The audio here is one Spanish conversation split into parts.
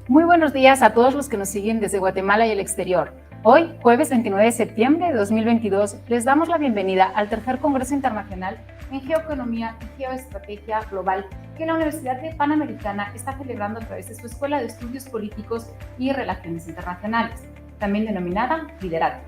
Muy buenos días a todos los que nos siguen desde Guatemala y el exterior. Hoy, jueves 29 de septiembre de 2022, les damos la bienvenida al tercer Congreso Internacional en Geoeconomía y Geoestrategia Global que la Universidad Panamericana está celebrando a través de su Escuela de Estudios Políticos y Relaciones Internacionales, también denominada Lideratos.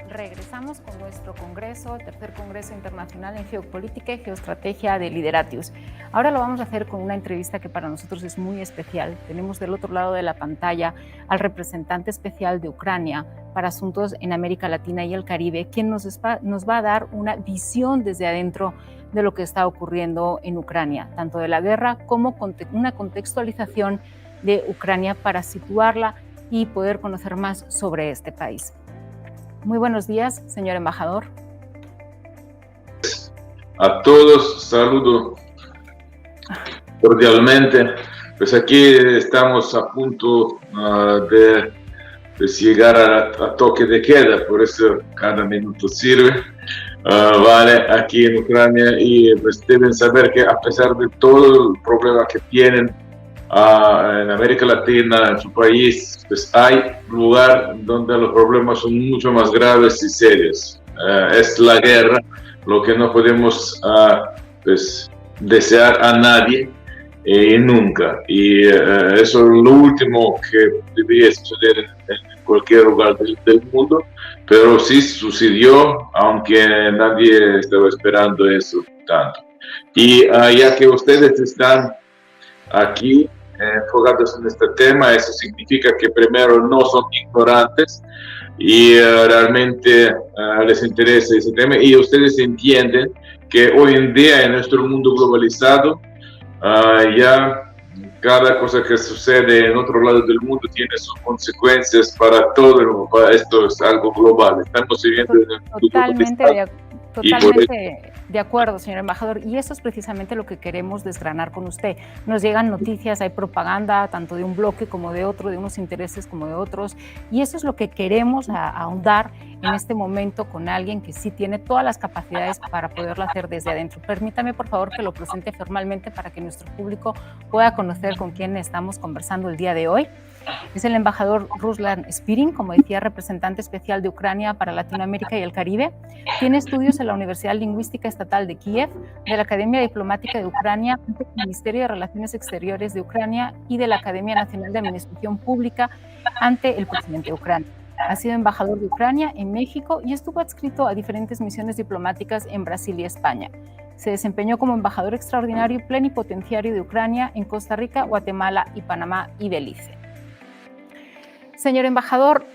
Regresamos con nuestro congreso, el tercer Congreso Internacional en Geopolítica y Geoestrategia de Lideratius. Ahora lo vamos a hacer con una entrevista que para nosotros es muy especial. Tenemos del otro lado de la pantalla al representante especial de Ucrania para asuntos en América Latina y el Caribe, quien nos va a dar una visión desde adentro de lo que está ocurriendo en Ucrania, tanto de la guerra como una contextualización de Ucrania para situarla y poder conocer más sobre este país. Muy buenos días, señor embajador. A todos, saludo cordialmente. Pues aquí estamos a punto de llegar a toque de queda, por eso cada minuto sirve. Vale, aquí en Ucrania, y pues deben saber que a pesar de todo el problema que tienen en América Latina, en su país, pues hay lugar donde los problemas son mucho más graves y serios. Es la guerra, lo que no podemos pues, desear a nadie nunca. Y eso es lo último que debería suceder en cualquier lugar del mundo, pero sí sucedió, aunque nadie estaba esperando eso tanto. Y ya que ustedes están aquí enfocados en este tema, eso significa que primero no son ignorantes y realmente les interesa ese tema, y ustedes entienden que hoy en día en nuestro mundo globalizado ya cada cosa que sucede en otro lado del mundo tiene sus consecuencias para todo. Esto es algo global. Estamos viviendo en el mundo globalizado. Totalmente de acuerdo, señor embajador, y eso es precisamente lo que queremos desgranar con usted. Nos llegan noticias, hay propaganda tanto de un bloque como de otro, de unos intereses como de otros, y eso es lo que queremos ahondar en este momento con alguien que sí tiene todas las capacidades para poderlo hacer desde adentro. Permítame, por favor, que lo presente formalmente para que nuestro público pueda conocer con quién estamos conversando el día de hoy. Es el embajador Ruslan Spirin, como decía, representante especial de Ucrania para Latinoamérica y el Caribe. Tiene estudios en la Universidad Lingüística Estatal de Kiev, de la Academia Diplomática de Ucrania, del Ministerio de Relaciones Exteriores de Ucrania y de la Academia Nacional de Administración Pública ante el presidente de Ucrania. Ha sido embajador de Ucrania en México y estuvo adscrito a diferentes misiones diplomáticas en Brasil y España. Se desempeñó como embajador extraordinario y plenipotenciario de Ucrania en Costa Rica, Guatemala y Panamá y Belice. Señor embajador,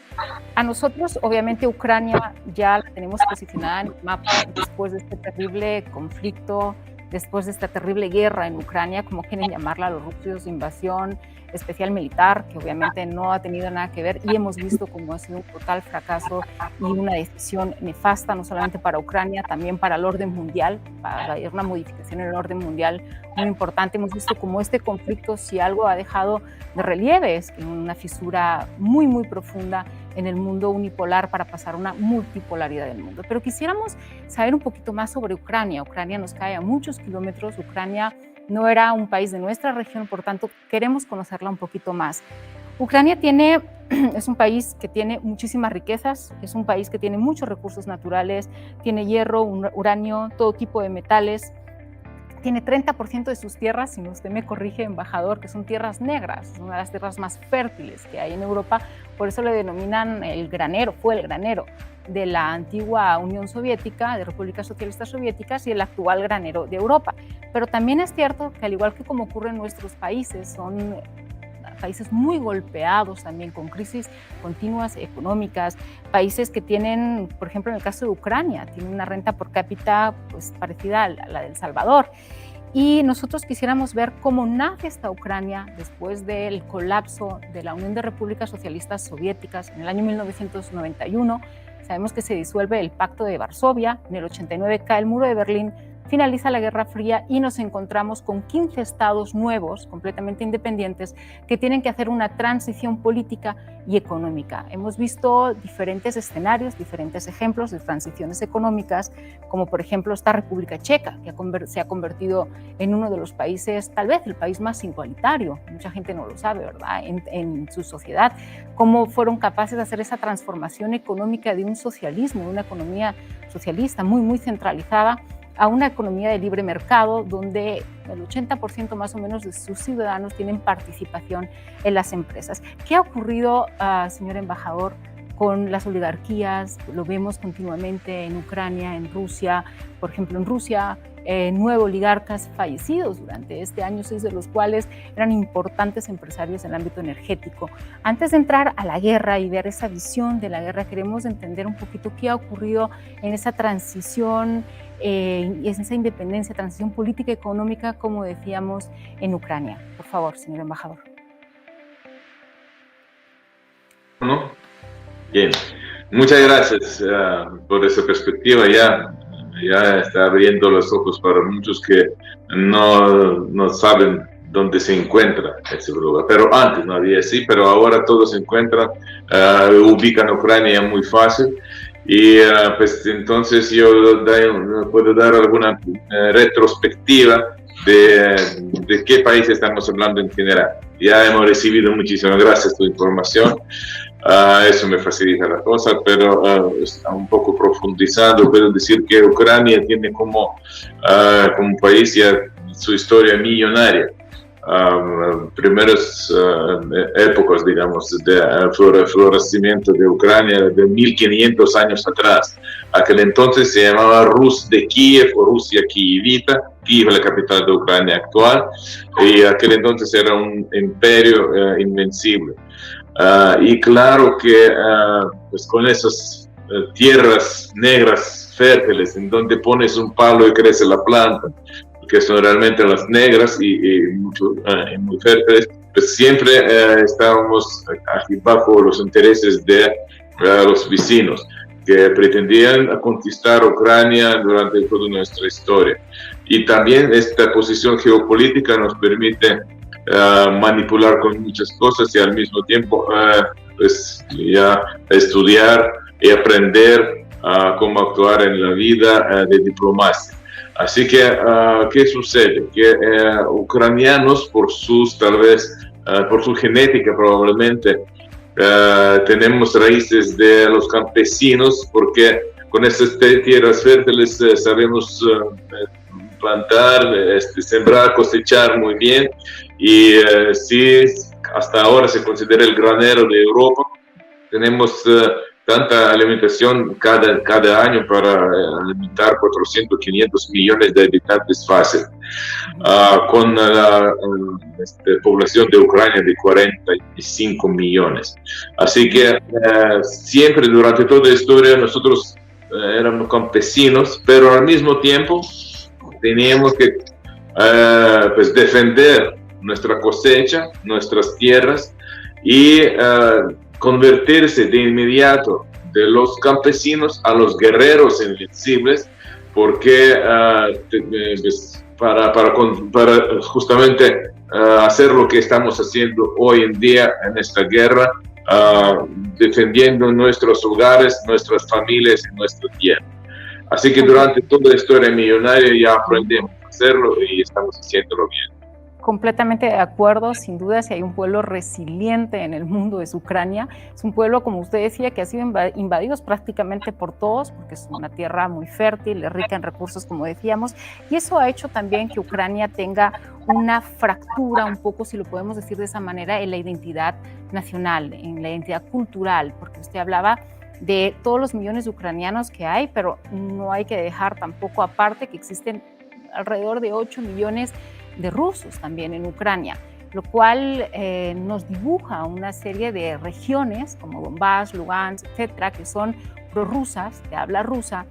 a nosotros obviamente Ucrania ya la tenemos posicionada en el mapa después de este terrible conflicto, después de esta terrible guerra en Ucrania, como quieren llamarla los rusos, invasión especial militar, que obviamente no ha tenido nada que ver, y hemos visto cómo ha sido un total fracaso y una decisión nefasta, no solamente para Ucrania, también para el orden mundial, para una modificación en el orden mundial muy importante. Hemos visto cómo este conflicto, si algo ha dejado de relieve, es que una fisura muy, muy profunda en el mundo unipolar para pasar a una multipolaridad del mundo. Pero quisiéramos saber un poquito más sobre Ucrania. Ucrania nos cae a muchos kilómetros, Ucrania no era un país de nuestra región, por tanto queremos conocerla un poquito más. Ucrania es un país que tiene muchísimas riquezas, es un país que tiene muchos recursos naturales, tiene hierro, uranio, todo tipo de metales. Tiene 30% de sus tierras, si usted me corrige, embajador, que son tierras negras, una de las tierras más fértiles que hay en Europa, por eso le denominan el granero, fue el granero de la antigua Unión Soviética, de repúblicas socialistas soviéticas, y el actual granero de Europa. Pero también es cierto que al igual que como ocurre en nuestros países, son países muy golpeados también con crisis continuas económicas, países que tienen, por ejemplo, en el caso de Ucrania, tienen una renta por cápita pues, parecida a la de El Salvador. Y nosotros quisiéramos ver cómo nace esta Ucrania después del colapso de la Unión de Repúblicas Socialistas Soviéticas en el año 1991. Sabemos que se disuelve el Pacto de Varsovia, en el 89 cae el Muro de Berlín, finaliza la Guerra Fría y nos encontramos con 15 estados nuevos, completamente independientes, que tienen que hacer una transición política y económica. Hemos visto diferentes escenarios, diferentes ejemplos de transiciones económicas, como por ejemplo esta República Checa, que se ha convertido en uno de los países, tal vez el país más igualitario, mucha gente no lo sabe, ¿verdad?, en su sociedad, cómo fueron capaces de hacer esa transformación económica de un socialismo, de una economía socialista muy centralizada, a una economía de libre mercado donde el 80% más o menos de sus ciudadanos tienen participación en las empresas. ¿Qué ha ocurrido, señor embajador, con las oligarquías? Lo vemos continuamente en Ucrania, en Rusia. Por ejemplo, en Rusia, 9 oligarcas fallecidos durante este año, 6 de los cuales eran importantes empresarios en el ámbito energético. Antes de entrar a la guerra y ver esa visión de la guerra, queremos entender un poquito qué ha ocurrido en esa transición y esa independencia, transición política y económica, como decíamos, en Ucrania. Por favor, señor embajador. ¿No? Bien, muchas gracias por esa perspectiva. Ya está abriendo los ojos para muchos que no saben dónde se encuentra ese lugar. Pero antes no había así, pero ahora todo se encuentra, ubican Ucrania muy fácil. Y pues entonces yo puedo dar alguna retrospectiva de qué país estamos hablando en general. Ya hemos recibido muchísimas gracias tu información. Eso me facilita la cosa, pero un poco profundizando, puedo decir que Ucrania tiene como país ya su historia millonaria. Primeras épocas, digamos, de florecimiento de Ucrania de 1500 años atrás. Aquel entonces se llamaba Rus de Kiev o Rusia Kievita. Kiev es la capital de Ucrania actual, y aquel entonces era un imperio invencible. Y claro que pues con esas tierras negras fértiles en donde pones un palo y crece la planta, que son realmente las negras y muy fértiles, pues siempre estábamos aquí bajo los intereses de los vecinos que pretendían conquistar Ucrania durante toda nuestra historia. Y también esta posición geopolítica nos permite manipular con muchas cosas y al mismo tiempo pues ya estudiar y aprender cómo actuar en la vida de diplomacia. Así que, ¿qué sucede? Que ucranianos, por tal vez, por su genética probablemente, tenemos raíces de los campesinos, porque con estas tierras fértiles sabemos plantar, sembrar, cosechar muy bien, y sí, hasta ahora se considera el granero de Europa. Tenemos tanta alimentación cada año para alimentar 400, 500 millones de habitantes fácil, con la población de Ucrania de 45 millones. Así que siempre durante toda la historia nosotros éramos campesinos, pero al mismo tiempo teníamos que pues defender nuestra cosecha, nuestras tierras, y convertirse de inmediato de los campesinos a los guerreros invencibles, porque pues, para justamente hacer lo que estamos haciendo hoy en día en esta guerra, defendiendo nuestros hogares, nuestras familias y nuestra tierra. Así que durante toda la historia millonaria ya aprendemos a hacerlo y estamos haciéndolo bien. Completamente de acuerdo, sin duda, si hay un pueblo resiliente en el mundo es Ucrania. Es un pueblo, como usted decía, que ha sido invadido prácticamente por todos, porque es una tierra muy fértil, rica en recursos, como decíamos, y eso ha hecho también que Ucrania tenga una fractura, un poco, si lo podemos decir de esa manera, en la identidad nacional, en la identidad cultural, porque usted hablaba de todos los millones de ucranianos que hay, pero no hay que dejar tampoco aparte que existen alrededor de 8 millones de rusos también en Ucrania, lo cual nos dibuja una serie de regiones como Donbass, Lugansk, etcétera, que son prorrusas, de habla rusa,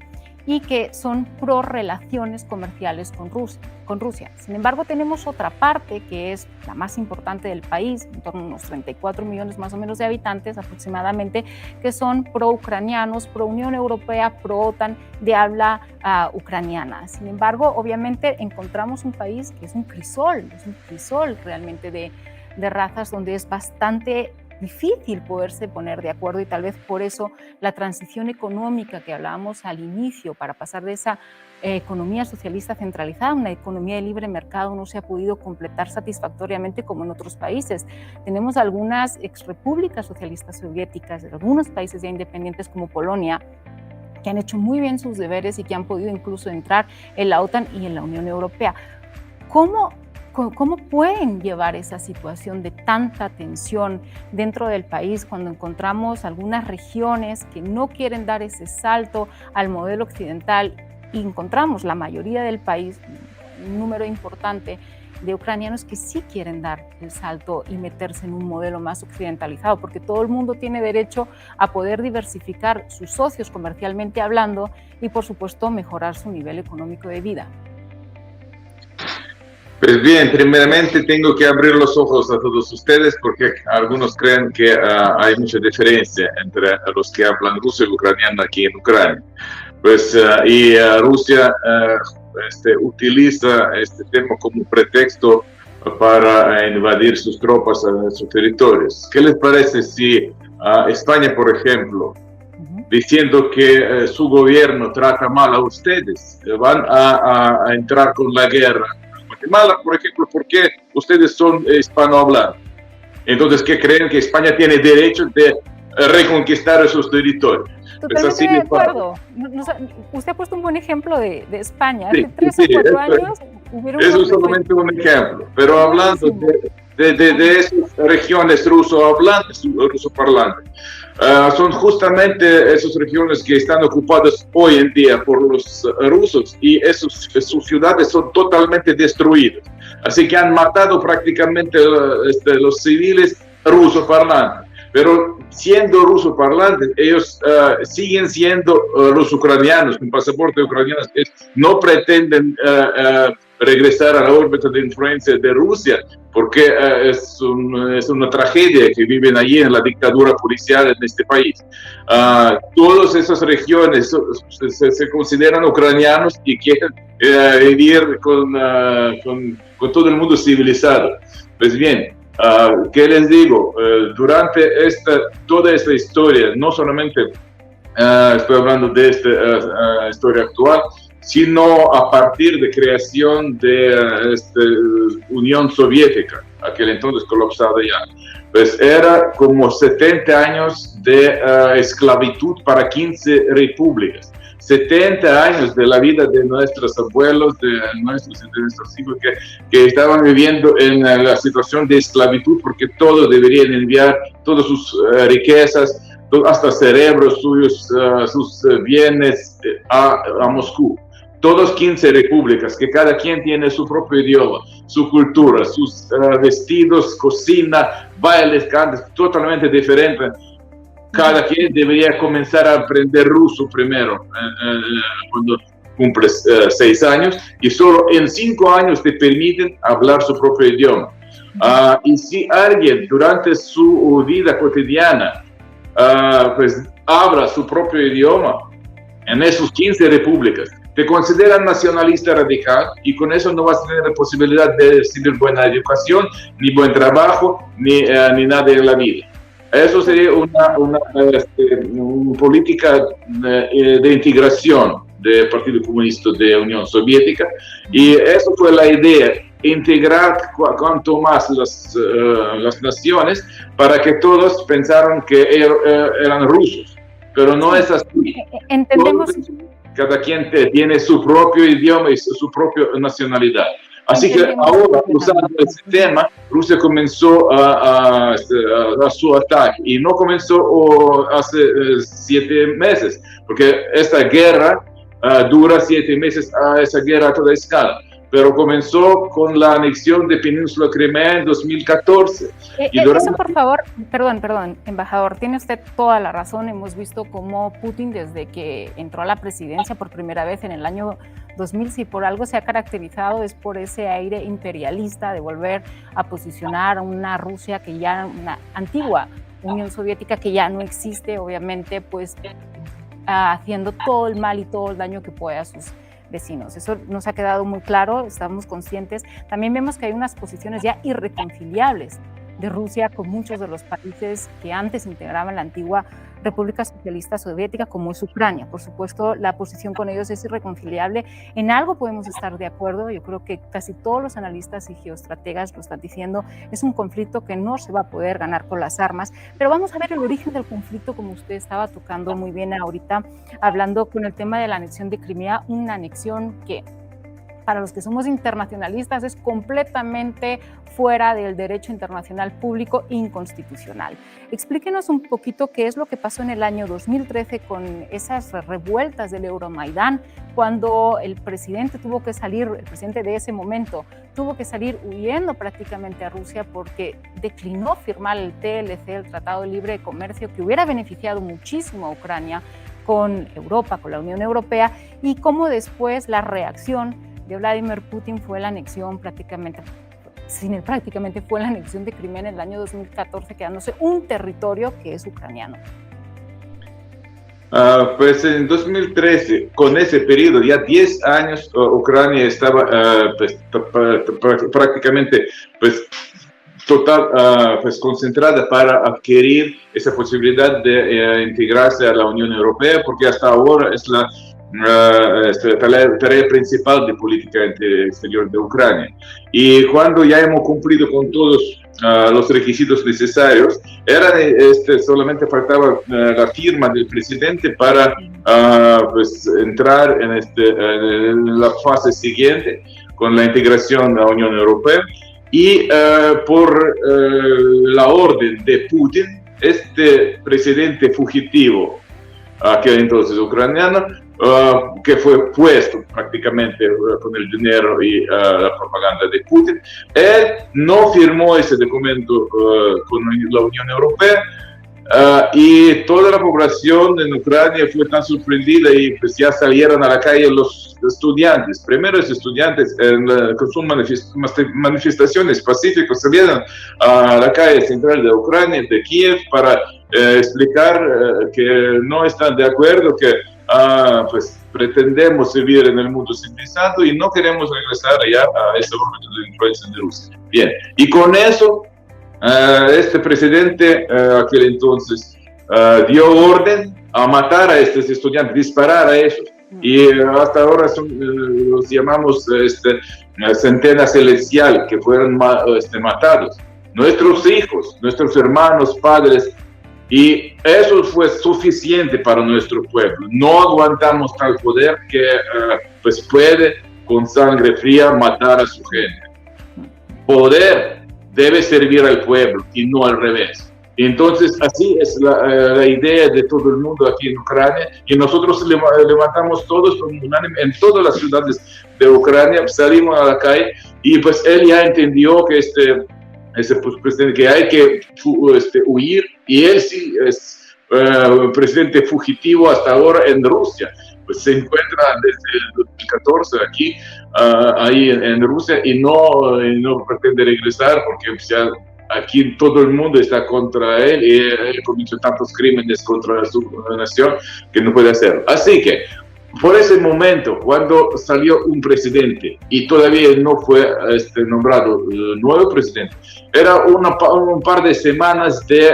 y que son pro relaciones comerciales con Rusia. Sin embargo, tenemos otra parte que es la más importante del país, en torno a unos 34 millones más o menos de habitantes aproximadamente, que son pro-ucranianos, pro-Unión Europea, pro-OTAN, de habla ucraniana. Sin embargo, obviamente encontramos un país que es un crisol realmente de razas donde es bastante difícil poderse poner de acuerdo, y tal vez por eso la transición económica que hablábamos al inicio para pasar de esa economía socialista centralizada a una economía de libre mercado no se ha podido completar satisfactoriamente como en otros países. Tenemos algunas exrepúblicas socialistas soviéticas, algunos países ya independientes como Polonia, que han hecho muy bien sus deberes y que han podido incluso entrar en la OTAN y en la Unión Europea. ¿Cómo pueden llevar esa situación de tanta tensión dentro del país cuando encontramos algunas regiones que no quieren dar ese salto al modelo occidental y encontramos la mayoría del país, un número importante de ucranianos que sí quieren dar el salto y meterse en un modelo más occidentalizado, porque todo el mundo tiene derecho a poder diversificar sus socios comercialmente hablando y, por supuesto, mejorar su nivel económico de vida? Pues bien, primeramente tengo que abrir los ojos a todos ustedes porque algunos creen que hay mucha diferencia entre los que hablan ruso y ucraniano aquí en Ucrania. Pues, Rusia utiliza este tema como pretexto para invadir sus tropas en sus territorios. ¿Qué les parece si España, por ejemplo, diciendo que su gobierno trata mal a ustedes, van a entrar con la guerra? Guatemala, por ejemplo, porque ustedes son hispanohablantes. Entonces, ¿qué creen? Que España tiene derecho de reconquistar esos territorios. Totalmente así de acuerdo. Usted ha puesto un buen ejemplo de España. Sí, Hace 3 o 4 años hubieron... Eso es solamente un ejemplo. Pero hablando de esas regiones rusohablantes, rusoparlantes, son justamente esas regiones que están ocupadas hoy en día por los rusos y sus ciudades son totalmente destruidas. Así que han matado prácticamente los civiles rusoparlantes. Pero siendo rusoparlantes, ellos siguen siendo los ucranianos, con pasaporte ucraniano, que no pretenden regresar a la órbita de influencia de Rusia, porque es una tragedia que viven allí en la dictadura policial en este país. Todas esas regiones se consideran ucranianos y quieren vivir con todo el mundo civilizado. Pues bien, ¿qué les digo? Durante toda esta historia, no solamente estoy hablando de esta historia actual, sino a partir de creación de Unión Soviética, aquel entonces colapsada ya, pues era como 70 años de esclavitud para 15 repúblicas. 70 años de la vida de nuestros abuelos, de nuestros hijos que estaban viviendo en la situación de esclavitud porque todos deberían enviar todas sus riquezas, hasta cerebros suyos, sus bienes a Moscú. Todos 15 repúblicas, que cada quien tiene su propio idioma, su cultura, sus vestidos, cocina, bailes, cantos, totalmente diferentes. Cada quien debería comenzar a aprender ruso primero, cuando cumples 6 años, y solo en 5 años te permiten hablar su propio idioma. Y si alguien durante su vida cotidiana pues habla su propio idioma en esos 15 repúblicas, te consideran nacionalista radical y con eso no vas a tener la posibilidad de recibir buena educación, ni buen trabajo, ni nada en la vida. Eso sería una política de integración del Partido Comunista de Unión Soviética, y eso fue la idea, integrar cuanto más las naciones para que todos pensaran que eran rusos, pero no es así. Entendemos. Cada quien tiene su propio idioma y su propia nacionalidad. Así que ahora, usando ese tema, Rusia comenzó a su ataque, y no comenzó hace 7 meses, porque esta guerra dura 7 meses, esa guerra a toda escala. pero comenzó con la anexión de Península Crimea en 2014. Eso, por favor, perdón, embajador, tiene usted toda la razón. Hemos visto cómo Putin, desde que entró a la presidencia por primera vez en el año 2000, si por algo se ha caracterizado es por ese aire imperialista de volver a posicionar a una Rusia que ya, una antigua Unión Soviética que ya no existe, obviamente, pues haciendo todo el mal y todo el daño que puede a sus vecinos. Eso nos ha quedado muy claro, estamos conscientes. También vemos que hay unas posiciones ya irreconciliables de Rusia con muchos de los países que antes integraban la antigua República Socialista Soviética, como es Ucrania. Por supuesto, la posición con ellos es irreconciliable. En algo podemos estar de acuerdo. Yo creo que casi todos los analistas y geoestrategas lo están diciendo. Es un conflicto que no se va a poder ganar con las armas. Pero vamos a ver el origen del conflicto, como usted estaba tocando muy bien ahorita, hablando con el tema de la anexión de Crimea, una anexión que, para los que somos internacionalistas, es completamente fuera del derecho internacional público inconstitucional. Explíquenos un poquito qué es lo que pasó en el año 2013 con esas revueltas del Euromaidán, cuando el presidente tuvo que salir, el presidente de ese momento, tuvo que salir huyendo prácticamente a Rusia porque declinó firmar el TLC, el Tratado de Libre Comercio, que hubiera beneficiado muchísimo a Ucrania con Europa, con la Unión Europea, y cómo después la reacción de Vladimir Putin fue la anexión prácticamente fue la anexión de Crimea en el año 2014, quedándose un territorio que es ucraniano. Pues en 2013, con ese periodo, ya 10 años, Ucrania estaba prácticamente concentrada para adquirir esa posibilidad de integrarse a la Unión Europea, porque hasta ahora es la tarea principal de política exterior de Ucrania. Y cuando ya hemos cumplido con todos los requisitos necesarios, solamente faltaba la firma del presidente para entrar en la fase siguiente con la integración a la Unión Europea. Y por la orden de Putin, este presidente fugitivo, aquel entonces ucraniano, que fue puesto prácticamente con el dinero y la propaganda de Putin, él no firmó ese documento con la Unión Europea, y toda la población en Ucrania fue tan sorprendida y pues ya salieron a la calle los estudiantes. Primero los estudiantes con sus manifestaciones pacíficas salieron a la calle central de Ucrania, de Kiev, para explicar que no están de acuerdo, que pretendemos vivir en el mundo civilizado y no queremos regresar allá a ese orden de influencia de Rusia. Bien, y con eso este presidente, aquel entonces, dio orden a matar a estos estudiantes, disparar a ellos. Y hasta ahora los llamamos centena celestial, que fueron matados. Nuestros hijos, nuestros hermanos, padres, y eso fue suficiente para nuestro pueblo. No aguantamos tal poder que puede con sangre fría matar a su gente. Poder debe servir al pueblo y no al revés. Entonces, así es la idea de todo el mundo aquí en Ucrania, y nosotros levantamos todos en todas las ciudades de Ucrania, salimos a la calle, y pues él ya entendió que presidente, que hay que huir, y él sí es presidente fugitivo hasta ahora en Rusia. Pues se encuentra desde el 2014 aquí, ahí en Rusia, y no pretende regresar porque pues, ya aquí todo el mundo está contra él, y él cometió tantos crímenes contra su nación que no puede hacerlo. Así que, por ese momento, cuando salió un presidente y todavía no fue nombrado nuevo presidente, era un par de semanas de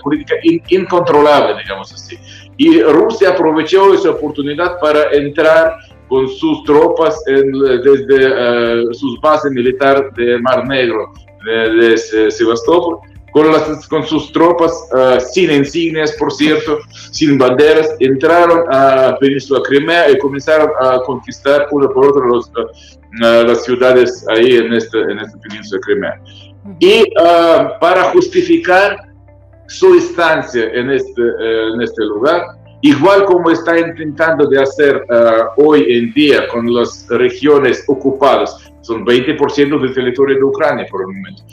política incontrolable, digamos así. Y Rusia aprovechó esa oportunidad para entrar con sus tropas desde sus bases militares del Mar Negro, de Sebastopol, con sus tropas sin insignias, por cierto, sin banderas, entraron a Península Crimea y comenzaron a conquistar una por otra las ciudades ahí en esta Península Crimea. Y para justificar su estancia en este lugar, igual como está intentando de hacer hoy en día con las regiones ocupadas, son 20% del territorio de Ucrania por el momento.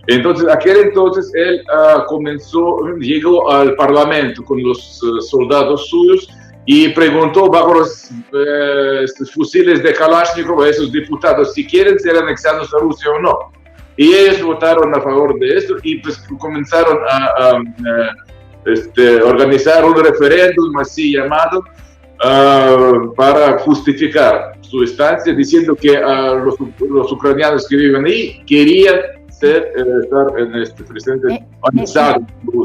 Entonces, aquel entonces él llegó al parlamento con los soldados suyos y preguntó bajo los fusiles de Kalashnikov a esos diputados si quieren ser anexados a Rusia o no. Y ellos votaron a favor de esto y pues comenzaron a organizar un referéndum así llamado para justificar su estancia, diciendo que los ucranianos que viven ahí querían estar en presente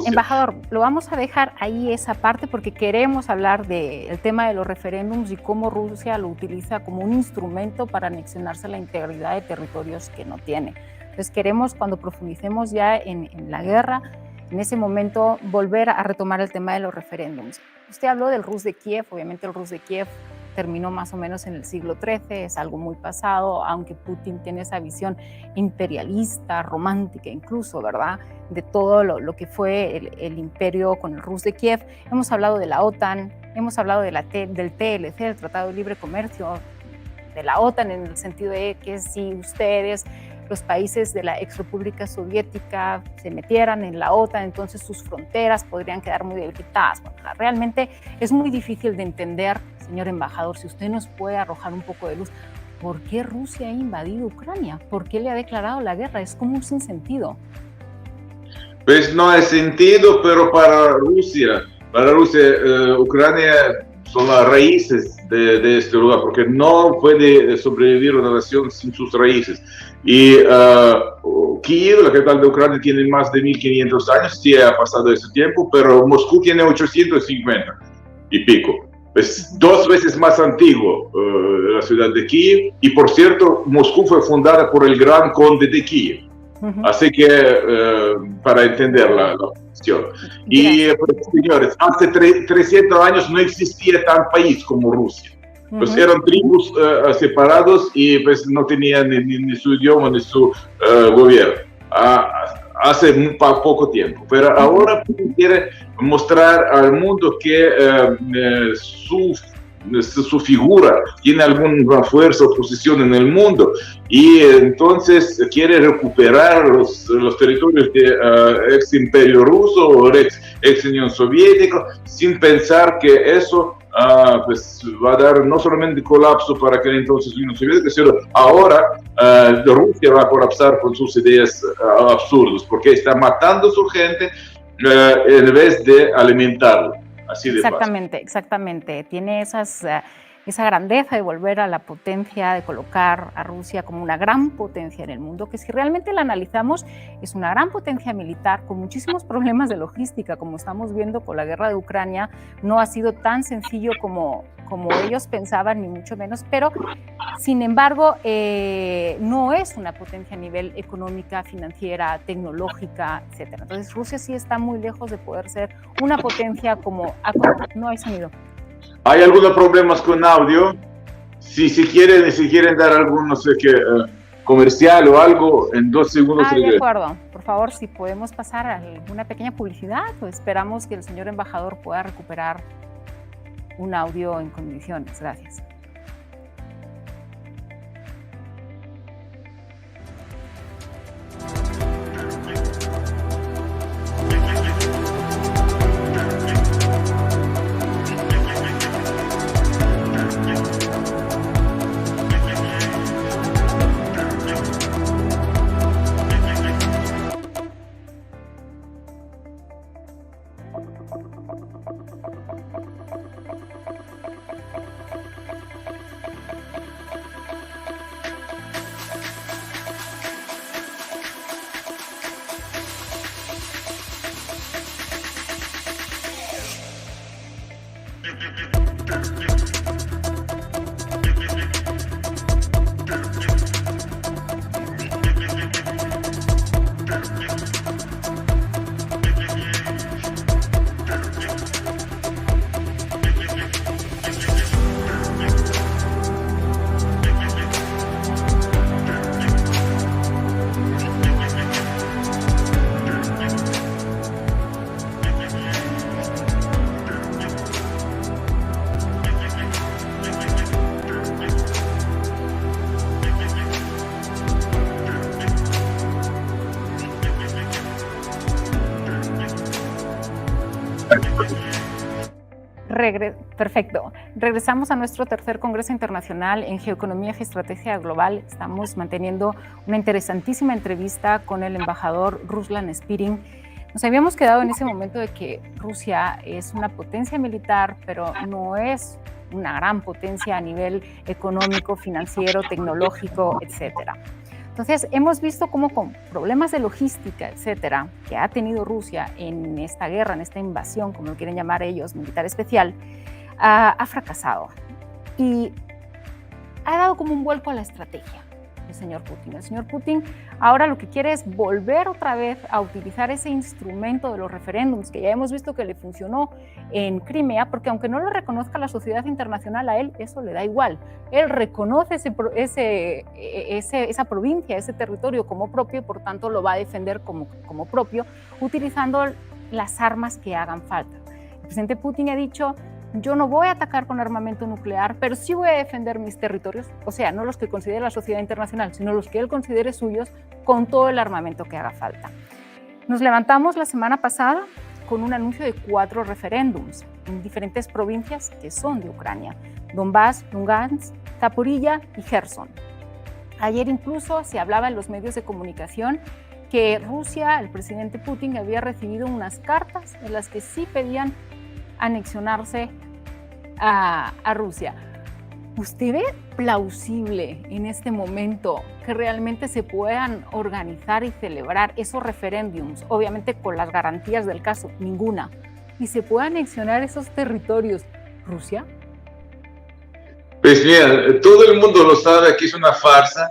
embajador, lo vamos a dejar ahí esa parte porque queremos hablar del tema de los referéndums y cómo Rusia lo utiliza como un instrumento para anexionarse la integridad de territorios que no tiene. Entonces queremos, cuando profundicemos ya en la guerra, en ese momento volver a retomar el tema de los referéndums. Usted habló del Rus de Kiev, obviamente el Rus de Kiev terminó más o menos en el siglo XIII, es algo muy pasado, aunque Putin tiene esa visión imperialista, romántica incluso, ¿verdad?, de todo lo que fue el imperio con el Rus de Kiev. Hemos hablado de la OTAN, hemos hablado de del TLC, el Tratado de Libre Comercio, de la OTAN en el sentido de que si ustedes, los países de la exrepública soviética, se metieran en la OTAN, entonces sus fronteras podrían quedar muy debilitadas. Bueno, realmente es muy difícil de entender, señor embajador, si usted nos puede arrojar un poco de luz, ¿por qué Rusia ha invadido Ucrania? ¿Por qué le ha declarado la guerra? Es como un sinsentido. Pues no hay sentido, pero para Rusia, Ucrania son las raíces de este lugar, porque no puede sobrevivir una nación sin sus raíces. Y Kiev, la capital de Ucrania, tiene más de 1500 años, sí ha pasado ese tiempo, pero Moscú tiene 850 y pico. Es 2 veces más antiguo la ciudad de Kiev, y por cierto, Moscú fue fundada por el gran conde de Kiev. Así que, para entender la cuestión. Y, pues, señores, hace 300 años no existía tal país como Rusia. Pues eran tribus separados y pues no tenían ni su idioma ni su gobierno. Hace poco tiempo. Pero ahora quiere mostrar al mundo que su figura tiene alguna fuerza o posición en el mundo, y entonces quiere recuperar los territorios de ex imperio ruso o ex Unión Soviética, sin pensar que eso pues va a dar no solamente colapso para aquel entonces Unión Soviética, sino ahora Rusia va a colapsar con sus ideas absurdas, porque está matando a su gente en vez de alimentarlo. Así de exactamente, fácil. exactamente. Tiene esa grandeza de volver a la potencia, de colocar a Rusia como una gran potencia en el mundo, que si realmente la analizamos es una gran potencia militar con muchísimos problemas de logística, como estamos viendo con la guerra de Ucrania. No ha sido tan sencillo como ellos pensaban, ni mucho menos, pero sin embargo no es una potencia a nivel económica, financiera, tecnológica, etc. Entonces Rusia sí está muy lejos de poder ser una potencia como... No hay sonido. ¿Hay algunos problemas con audio? Si quieren dar algún, no sé qué, comercial o algo, en 2 segundos. De acuerdo. Por favor, si podemos pasar a una pequeña publicidad, pues esperamos que el señor embajador pueda recuperar un audio en condiciones. Gracias. Perfecto. Regresamos a nuestro tercer Congreso Internacional en Geoeconomía y Estrategia Global. Estamos manteniendo una interesantísima entrevista con el embajador Ruslan Spirin. Nos habíamos quedado en ese momento de que Rusia es una potencia militar, pero no es una gran potencia a nivel económico, financiero, tecnológico, etcétera. Entonces, hemos visto cómo con problemas de logística, etcétera, que ha tenido Rusia en esta guerra, en esta invasión, como lo quieren llamar ellos, militar especial, ha fracasado. Y ha dado como un vuelco a la estrategia del señor Putin. El señor Putin ahora lo que quiere es volver otra vez a utilizar ese instrumento de los referéndums, que ya hemos visto que le funcionó en Crimea, porque aunque no lo reconozca la sociedad internacional, a él eso le da igual. Él reconoce esa provincia, ese territorio como propio, y por tanto lo va a defender como propio, utilizando las armas que hagan falta. El presidente Putin ha dicho: yo no voy a atacar con armamento nuclear, pero sí voy a defender mis territorios, o sea, no los que considere la sociedad internacional, sino los que él considere suyos, con todo el armamento que haga falta. Nos levantamos la semana pasada con un anuncio de 4 referéndums en diferentes provincias que son de Ucrania: Donbass, Lugansk, Zaporilla y Gerson. Ayer incluso se hablaba en los medios de comunicación que Rusia, el presidente Putin, había recibido unas cartas en las que sí pedían anexionarse a Rusia. ¿Usted ve plausible en este momento que realmente se puedan organizar y celebrar esos referéndums, obviamente con las garantías del caso, ninguna, y se pueda anexionar esos territorios Rusia? Pues mira, todo el mundo lo sabe que es una farsa,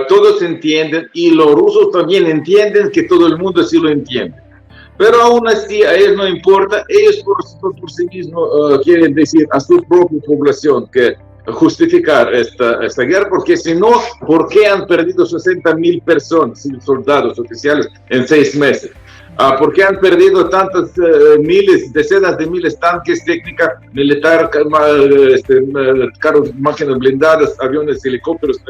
todos entienden, y los rusos también entienden que todo el mundo sí lo entiende. Pero aún así a ellos no importa, ellos por sí mismos quieren decir a su propia población que justificar esta guerra, porque si no, ¿por qué han perdido 60,000 personas, soldados oficiales, en 6 meses? ¿Por qué han perdido tantas miles, decenas de miles tanques, técnica militar, carros, máquinas blindadas, aviones, helicópteros?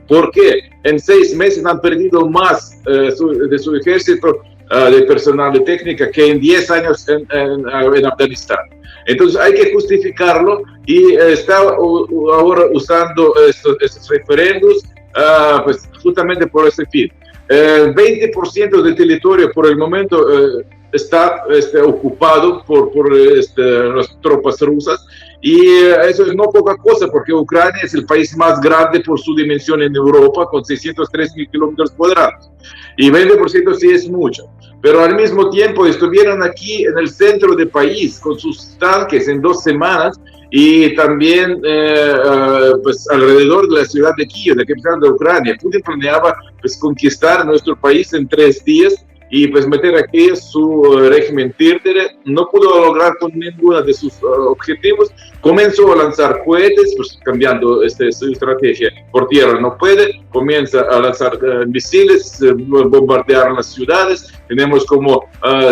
¿Por qué en 6 meses han perdido más de su ejército, de personal de técnica, que en 10 años en Afganistán? Entonces hay que justificarlo, y está ahora usando estos referendos pues justamente por ese fin. 20% del territorio por el momento está ocupado por las tropas rusas, y eso es no poca cosa, porque Ucrania es el país más grande por su dimensión en Europa, con 603,000 kilómetros cuadrados, y 20% sí es mucho. Pero al mismo tiempo estuvieron aquí en el centro del país con sus tanques en 2 semanas, y también pues alrededor de la ciudad de Kiev, la capital de Ucrania. Putin planeaba pues conquistar nuestro país en 3 días y pues meter aquí su régimen títere. No pudo lograr con ninguno de sus objetivos. Comenzó a lanzar cohetes, pues cambiando su estrategia. Por tierra no puede, comienza a lanzar misiles, bombardear las ciudades. Tenemos como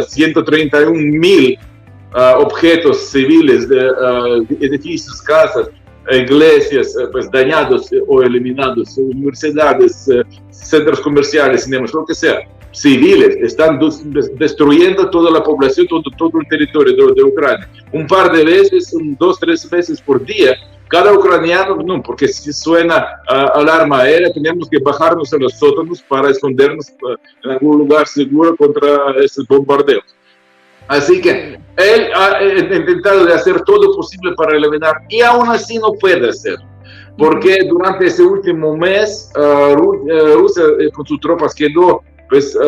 131,000 objetos civiles, edificios, casas, iglesias pues dañados o eliminados, universidades, centros comerciales, tenemos lo que sea, civiles. Están destruyendo toda la población, todo el territorio de Ucrania. Un par de veces, 2, 3 veces por día. Cada ucraniano, no, porque si suena alarma aérea, tenemos que bajarnos a los sótanos para escondernos en algún lugar seguro contra estos bombardeos. Así que él ha intentado de hacer todo lo posible para eliminar, y aún así no puede hacer, porque durante ese último mes Rusia con sus tropas quedó pues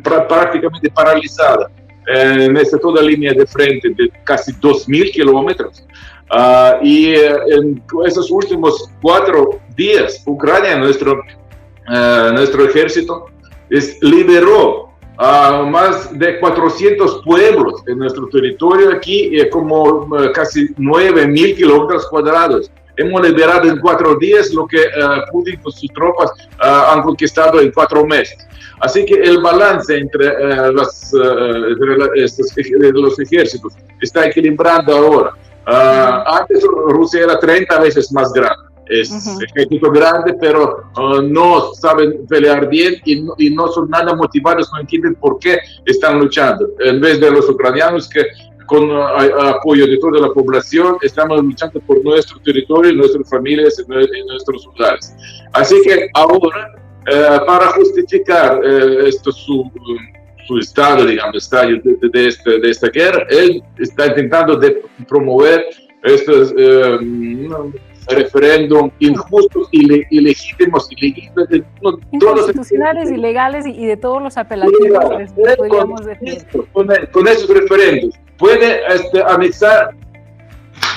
prácticamente paralizada en toda la línea de frente de casi 2,000 kilómetros. Y en esos últimos 4 días, Ucrania, nuestro ejército, liberó más de 400 pueblos en nuestro territorio aquí, como casi 9,000 kilómetros cuadrados. Hemos liberado en 4 días lo que Putin con sus tropas han conquistado en 4 meses. Así que el balance entre los ejércitos está equilibrando ahora. Antes Rusia era 30 veces más grande. Es ejército grande, pero no saben pelear bien, y no son nada motivados, no entienden por qué están luchando. En vez de los ucranianos que con apoyo de toda la población, estamos luchando por nuestro territorio, nuestras familias y nuestros hogares. Así que ahora, para justificar su estado, digamos, estadio de esta guerra, él está intentando promover estos referéndum injustos, ilegítimos, inconstitucionales, ilegales y de todos los apelativos, podríamos decir. Con esos referéndums puede anexar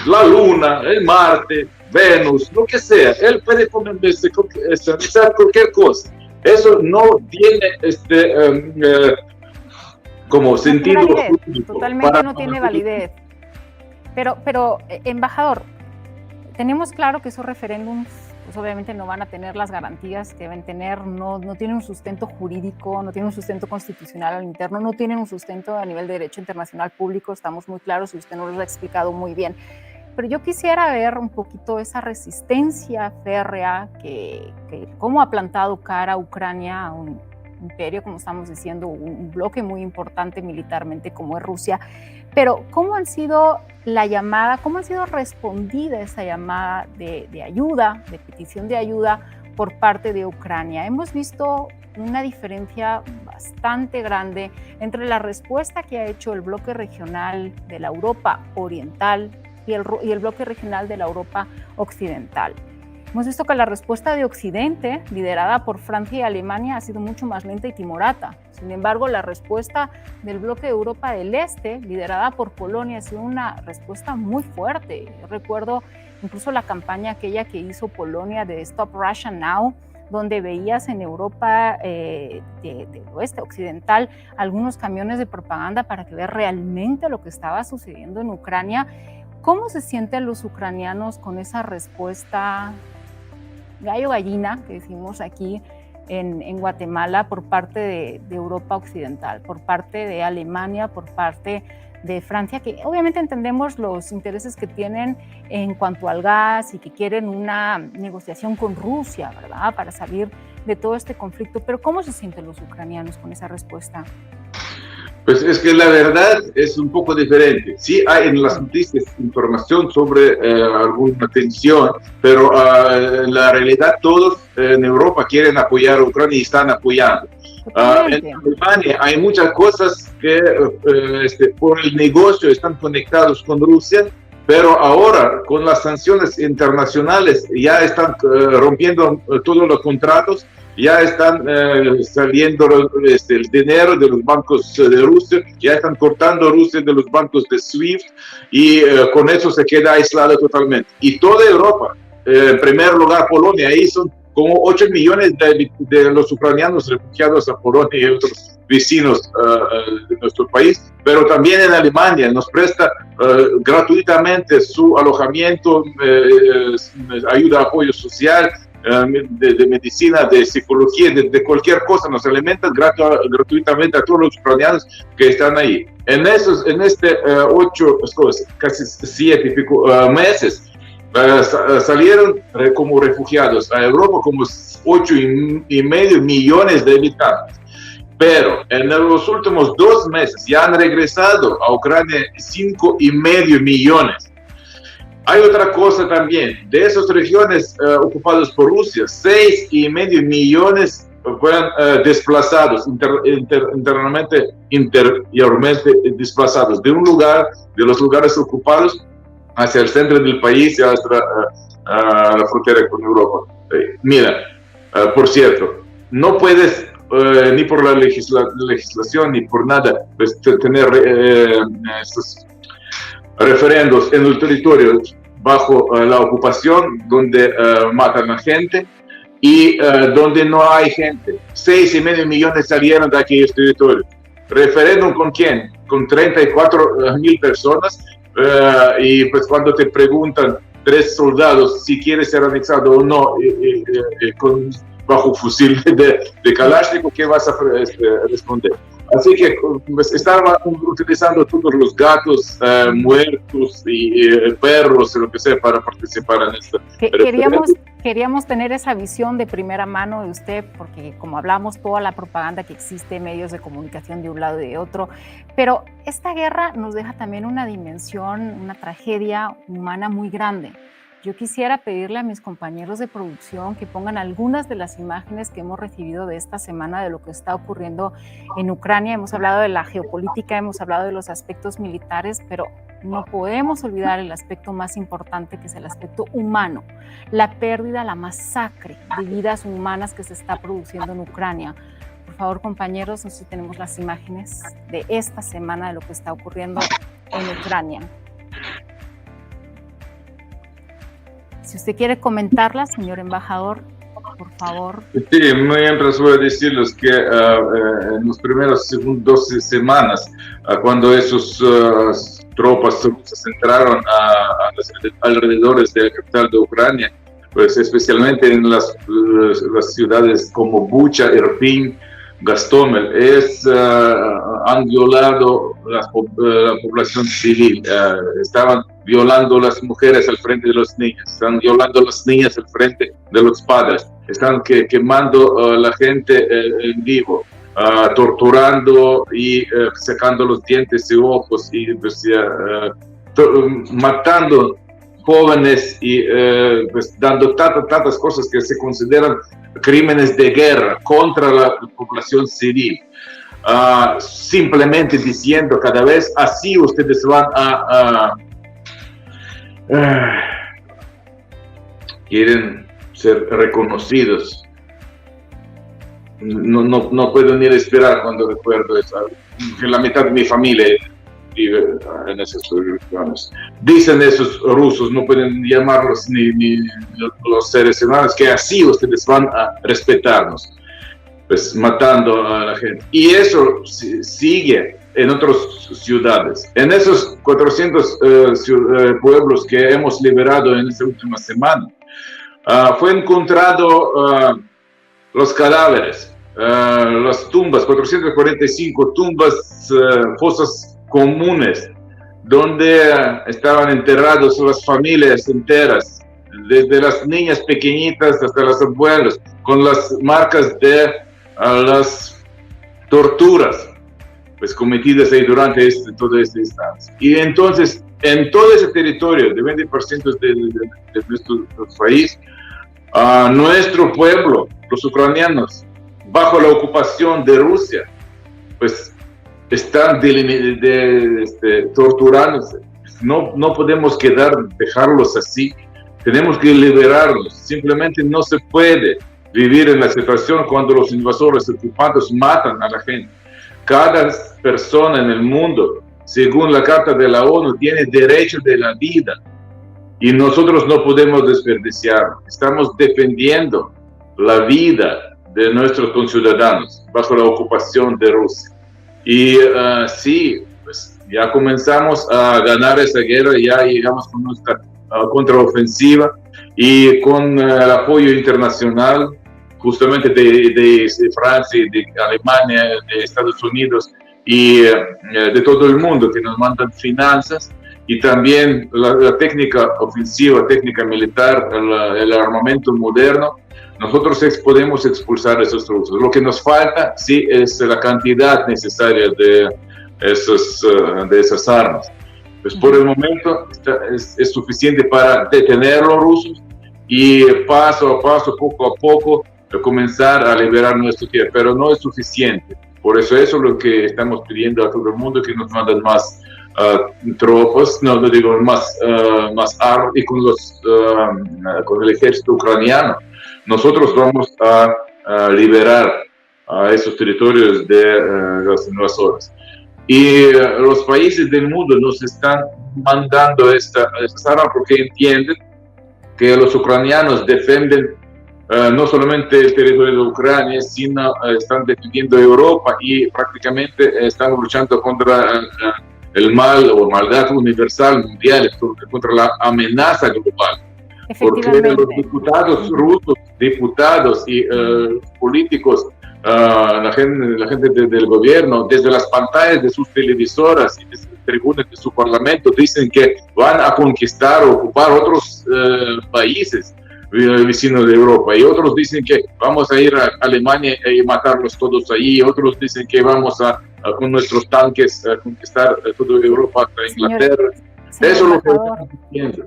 la Luna, el Marte, Venus, lo que sea. Él puede anexar cualquier cosa. Eso no tiene como sentido jurídico. Totalmente no tiene validez. Pero embajador, tenemos claro que esos referéndums pues obviamente no van a tener las garantías que deben tener, no tienen un sustento jurídico, no tienen un sustento constitucional al interno, no tienen un sustento a nivel de derecho internacional público, estamos muy claros y usted nos lo ha explicado muy bien. Pero yo quisiera ver un poquito esa resistencia férrea que cómo ha plantado cara a Ucrania, a un imperio, como estamos diciendo, un bloque muy importante militarmente como es Rusia, pero cómo han sido la llamada, cómo ha sido respondida esa llamada de ayuda, de petición de ayuda por parte de Ucrania. Hemos visto una diferencia bastante grande entre la respuesta que ha hecho el bloque regional de la Europa oriental y el bloque regional de la Europa occidental. Hemos visto que la respuesta de Occidente, liderada por Francia y Alemania, ha sido mucho más lenta y timorata. Sin embargo, la respuesta del bloque de Europa del Este, liderada por Polonia, ha sido una respuesta muy fuerte. Yo recuerdo incluso la campaña aquella que hizo Polonia de Stop Russia Now, donde veías en Europa del oeste occidental algunos camiones de propaganda para que veas realmente lo que estaba sucediendo en Ucrania. ¿Cómo se sienten los ucranianos con esa respuesta gallo-gallina, que decimos aquí en Guatemala, por parte de Europa occidental, por parte de Alemania, por parte de Francia, que obviamente entendemos los intereses que tienen en cuanto al gas y que quieren una negociación con Rusia, ¿verdad?, para salir de todo este conflicto? Pero ¿cómo se sienten los ucranianos con esa respuesta? Pues es que la verdad es un poco diferente. Sí hay en las noticias información sobre alguna tensión, pero en la realidad todos en Europa quieren apoyar a Ucrania y están apoyando. En Alemania hay muchas cosas que por el negocio están conectados con Rusia, pero ahora con las sanciones internacionales ya están rompiendo todos los contratos. Ya están saliendo el dinero de los bancos de Rusia, ya están cortando Rusia de los bancos de SWIFT y con eso se queda aislada totalmente. Y toda Europa, en primer lugar Polonia, ahí son como 8 millones de los ucranianos refugiados a Polonia y otros vecinos de nuestro país, pero también en Alemania nos presta gratuitamente su alojamiento, ayuda, apoyo social, de medicina, de psicología, de cualquier cosa, nos alimentan gratuitamente a todos los ucranianos que están ahí. En este 8, casi 7 y pico meses, salieron como refugiados a Europa como 8,5 millones de habitantes. Pero en los últimos 2 meses ya han regresado a Ucrania 5,5 millones. Hay otra cosa también, de esas regiones ocupadas por Rusia, 6,5 millones fueron desplazados, interiormente desplazados de los lugares ocupados hacia el centro del país y hasta la frontera con Europa. Mira, por cierto, no puedes ni por la legislación ni por nada pues, tener estos referendos en el territorio bajo la ocupación donde matan a gente y donde no hay gente. 6,5 millones salieron de aquellos territorios. ¿Referéndum con quién? Con 34,000 personas y pues cuando te preguntan 3 soldados si quieres ser anexado o no bajo fusil de Kalashnikov, ¿qué vas a responder? Así que pues, estaban utilizando todos los gatos muertos y perros, lo que sea, para participar en esto. queríamos tener esa visión de primera mano de usted, porque como hablamos, toda la propaganda que existe, medios de comunicación de un lado y de otro, pero esta guerra nos deja también una dimensión, una tragedia humana muy grande. Yo quisiera pedirle a mis compañeros de producción que pongan algunas de las imágenes que hemos recibido de esta semana de lo que está ocurriendo en Ucrania. Hemos hablado de la geopolítica, hemos hablado de los aspectos militares, pero no podemos olvidar el aspecto más importante, que es el aspecto humano, la pérdida, la masacre de vidas humanas que se está produciendo en Ucrania. Por favor, compañeros, no sé si tenemos las imágenes de esta semana de lo que está ocurriendo en Ucrania. Si usted quiere comentarlas, señor embajador, por favor. Sí, mientras voy a decirles que en las primeras 12 semanas, cuando esos tropas rusas entraron a los alrededores de la capital de Ucrania, pues especialmente en las ciudades como Bucha, Irpin, Gostomel, han violado la población civil, estaban violando las mujeres al frente de los niños, están violando a las niñas al frente de los padres, están quemando a la gente en vivo, torturando y sacando los dientes y ojos y pues, matando jóvenes y pues, dando tantas cosas que se consideran crímenes de guerra contra la población civil, simplemente diciendo cada vez así ustedes van quieren ser reconocidos. No puedo ni respirar cuando recuerdo eso. Que la mitad de mi familia vive en esas regiones. Dicen esos rusos, no pueden llamarlos ni los seres humanos, que así ustedes van a respetarnos, pues matando a la gente. Y eso sigue en otras ciudades. En esos 400 pueblos que hemos liberado en esta última semana, fue encontrado los cadáveres, las tumbas, 445 tumbas, fosas comunes, donde estaban enterrados las familias enteras, desde las niñas pequeñitas hasta los abuelos, con las marcas de las torturas pues cometidas ahí durante toda esta instancia. Y entonces, en todo ese territorio de 20% de nuestro país, nuestro pueblo, los ucranianos, bajo la ocupación de Rusia, pues están torturándose. No podemos dejarlos así. Tenemos que liberarlos. Simplemente no se puede vivir en la situación cuando los invasores ocupantes matan a la gente. Cada persona en el mundo, según la Carta de la ONU, tiene derecho de la vida. Y nosotros no podemos desperdiciarlo. Estamos defendiendo la vida de nuestros conciudadanos bajo la ocupación de Rusia. Y sí, pues ya comenzamos a ganar esa guerra, ya llegamos con nuestra contraofensiva y con el apoyo internacional, justamente de Francia, de Alemania, de Estados Unidos y de todo el mundo, que nos mandan finanzas, y también la técnica ofensiva, técnica militar, el armamento moderno. Nosotros podemos expulsar esos rusos. Lo que nos falta, sí, es la cantidad necesaria de esas armas. Pues por el momento es suficiente para detener a los rusos y paso a paso, poco a poco, comenzar a liberar nuestro tierra, pero no es suficiente. Por eso es lo que estamos pidiendo a todo el mundo, que nos manden más tropas, más armas, y con el ejército ucraniano nosotros vamos a liberar a esos territorios de los invasores. Y los países del mundo nos están mandando estas armas porque entienden que los ucranianos defienden no solamente el territorio de Ucrania, sino están defendiendo Europa y prácticamente están luchando contra el mal o maldad universal, mundial, contra la amenaza global. Porque los diputados rusos, diputados y políticos, la gente del gobierno, desde las pantallas de sus televisoras y desde las tribunas de su parlamento, dicen que van a conquistar o ocupar otros países vecino de Europa, y otros dicen que vamos a ir a Alemania y matarlos todos ahí, otros dicen que vamos a con nuestros tanques a conquistar toda Europa hasta Inglaterra. Señor Eso es lo que embajador, estamos diciendo.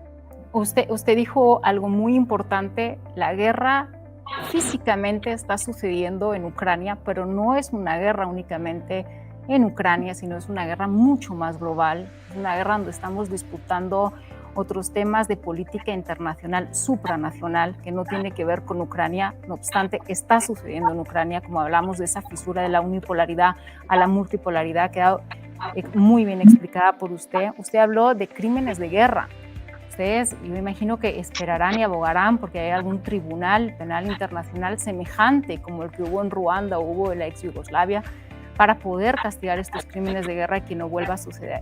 usted dijo algo muy importante: la guerra físicamente está sucediendo en Ucrania, pero no es una guerra únicamente en Ucrania, sino es una guerra mucho más global, es una guerra donde estamos disputando otros temas de política internacional supranacional que no tiene que ver con Ucrania. No obstante, está sucediendo en Ucrania, como hablamos de esa fisura de la unipolaridad a la multipolaridad, ha quedado muy bien explicada por usted. Usted habló de crímenes de guerra. Ustedes, yo me imagino que esperarán y abogarán porque hay algún tribunal penal internacional semejante como el que hubo en Ruanda o hubo en la ex Yugoslavia para poder castigar estos crímenes de guerra y que no vuelva a suceder.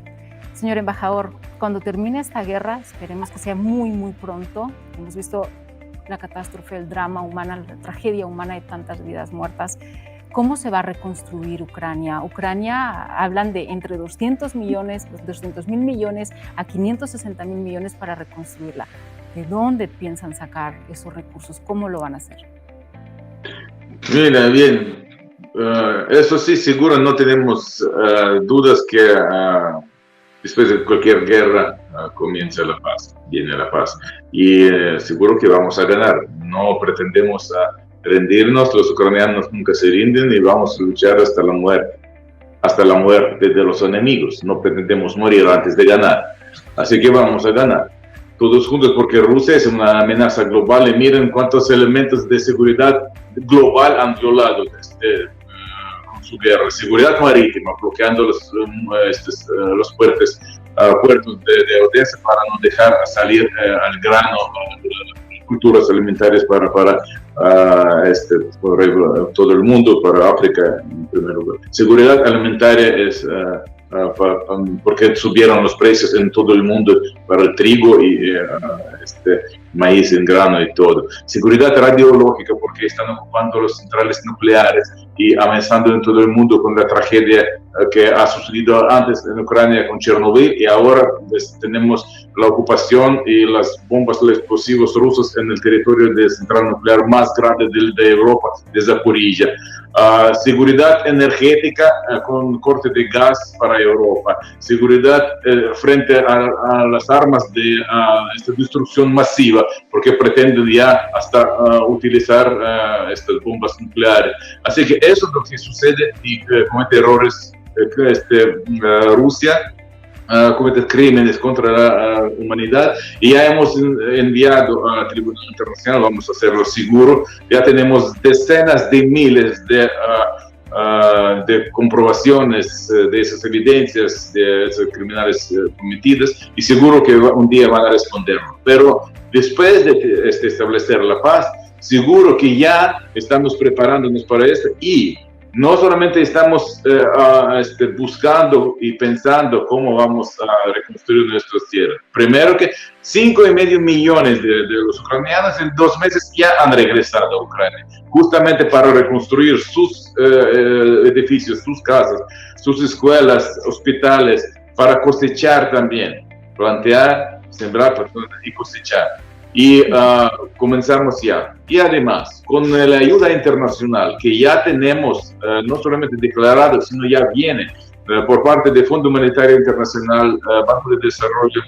Señor embajador, cuando termine esta guerra, esperemos que sea muy, muy pronto. Hemos visto la catástrofe, el drama humano, la tragedia humana de tantas vidas muertas. ¿Cómo se va a reconstruir Ucrania? Ucrania, hablan de entre 200 millones, 200.000 millones a 560.000 millones para reconstruirla. ¿De dónde piensan sacar esos recursos? ¿Cómo lo van a hacer? Mira, bien, eso sí, seguro no tenemos dudas que después de cualquier guerra comienza la paz, viene la paz. Y seguro que vamos a ganar. No pretendemos rendirnos, los ucranianos nunca se rinden y vamos a luchar hasta la muerte de los enemigos. No pretendemos morir antes de ganar. Así que vamos a ganar todos juntos, porque Rusia es una amenaza global y miren cuántos elementos de seguridad global han violado con su guerra. Seguridad marítima, bloqueando los puertos de Odessa para no dejar salir al grano culturas alimentarias para todo el mundo, para África en primer lugar. Seguridad alimentaria es porque subieron los precios en todo el mundo para el trigo y maíz en grano y todo. Seguridad radiológica porque están ocupando las centrales nucleares y avanzando en todo el mundo con la tragedia que ha sucedido antes en Ucrania con Chernobyl, y ahora tenemos la ocupación y las bombas, los explosivos rusos en el territorio de central nuclear más grande de Europa, de Zaporizhia. Seguridad energética con corte de gas para Europa. Seguridad frente a las armas de esta destrucción masiva, porque pretenden ya hasta utilizar estas bombas nucleares. Así que eso es lo que sucede y comete errores Rusia. Comete crímenes contra la humanidad, y ya hemos enviado al Tribunal Internacional, vamos a hacerlo seguro, ya tenemos decenas de miles de comprobaciones de esas evidencias de esos criminales cometidos, y seguro que un día van a responder. Pero después de establecer la paz, seguro que ya estamos preparándonos para esto, y no solamente estamos buscando y pensando cómo vamos a reconstruir nuestras tierras. Primero que 5,5 millones de los ucranianos en 2 meses ya han regresado a Ucrania, justamente para reconstruir sus edificios, sus casas, sus escuelas, hospitales, para cosechar también, plantear, sembrar y cosechar. Y comenzamos ya. Y además, con la ayuda internacional que ya tenemos, no solamente declarada, sino ya viene por parte del Fondo Monetario Internacional, Banco de Desarrollo,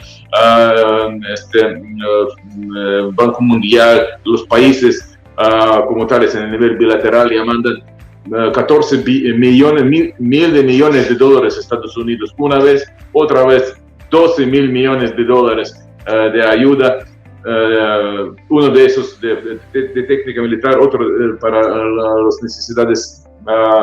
Banco Mundial, los países como tales en el nivel bilateral ya mandan 14 mil de millones de dólares a Estados Unidos una vez, otra vez 12 mil millones de dólares de ayuda. Uno de esos de técnica militar, otro para las necesidades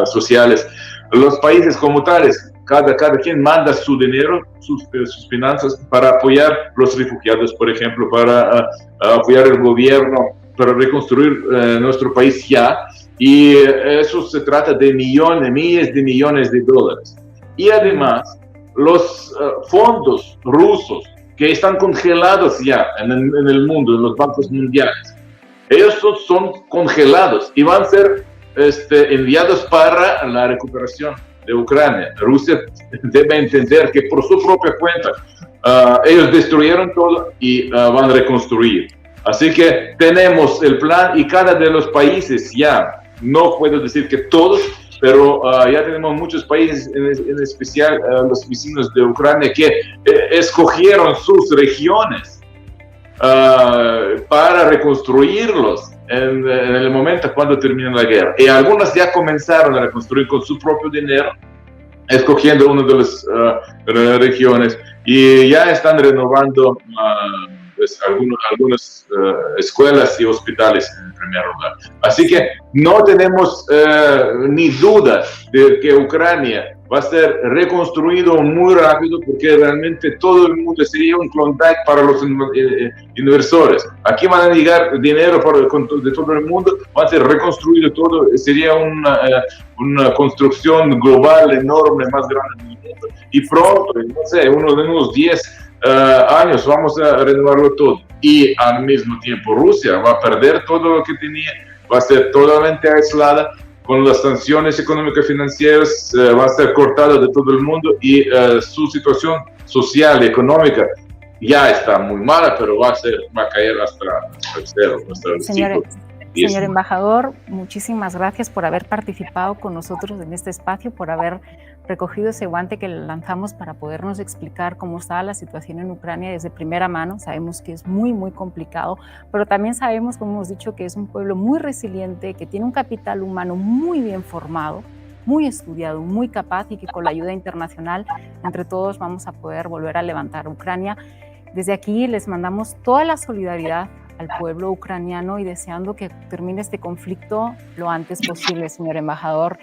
sociales. Los países como tales, cada quien manda su dinero, sus finanzas para apoyar los refugiados, por ejemplo, para apoyar el gobierno, para reconstruir nuestro país ya, y eso se trata de miles de millones de dólares. Y además, los fondos rusos que están congelados ya en el mundo, en los bancos mundiales. Ellos son congelados y van a ser enviados para la recuperación de Ucrania. Rusia debe entender que por su propia cuenta ellos destruyeron todo y van a reconstruir. Así que tenemos el plan y cada de los países ya, no puedo decir que todos, pero ya tenemos muchos países, en especial los vecinos de Ucrania, que escogieron sus regiones para reconstruirlos en el momento cuando termine la guerra. Y algunas ya comenzaron a reconstruir con su propio dinero, escogiendo una de las regiones, y ya están renovando pues, algunas escuelas y hospitales en primer lugar. Así que no tenemos ni dudas de que Ucrania va a ser reconstruido muy rápido, porque realmente todo el mundo sería un Klondike para los inversores. Aquí van a llegar dinero de todo el mundo, va a ser reconstruido todo, sería una construcción global enorme, más grande del mundo, y pronto, no sé, unos 10 años vamos a renovarlo todo. Y al mismo tiempo Rusia va a perder todo lo que tenía, va a ser totalmente aislada, con las sanciones económicas financieras va a ser cortada de todo el mundo, y su situación social y económica ya está muy mala, pero va a caer hasta el cero. Señor embajador, muchísimas gracias por haber participado con nosotros en este espacio, por haber recogido ese guante que lanzamos para podernos explicar cómo está la situación en Ucrania desde primera mano. Sabemos que es muy, muy complicado, pero también sabemos, como hemos dicho, que es un pueblo muy resiliente, que tiene un capital humano muy bien formado, muy estudiado, muy capaz, y que con la ayuda internacional, entre todos, vamos a poder volver a levantar Ucrania. Desde aquí les mandamos toda la solidaridad al pueblo ucraniano y deseando que termine este conflicto lo antes posible, señor embajador.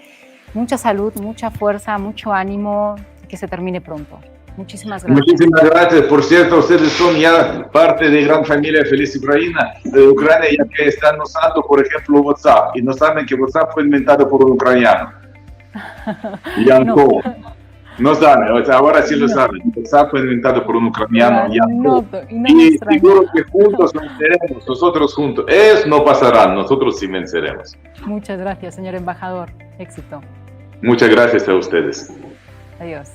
Mucha salud, mucha fuerza, mucho ánimo, que se termine pronto. Muchísimas gracias. Muchísimas gracias. Por cierto, ustedes son ya parte de gran familia Feliz Ucrania, de Ucrania, ya que están usando, por ejemplo, WhatsApp, y no saben que WhatsApp fue inventado por un ucraniano. Yankov. No saben, o sea, ahora sí lo saben. WhatsApp fue inventado por un ucraniano. Y seguro que juntos venceremos, nosotros juntos. No pasará, nosotros sí venceremos. Muchas gracias, señor embajador. Éxito. Muchas gracias a ustedes. Adiós.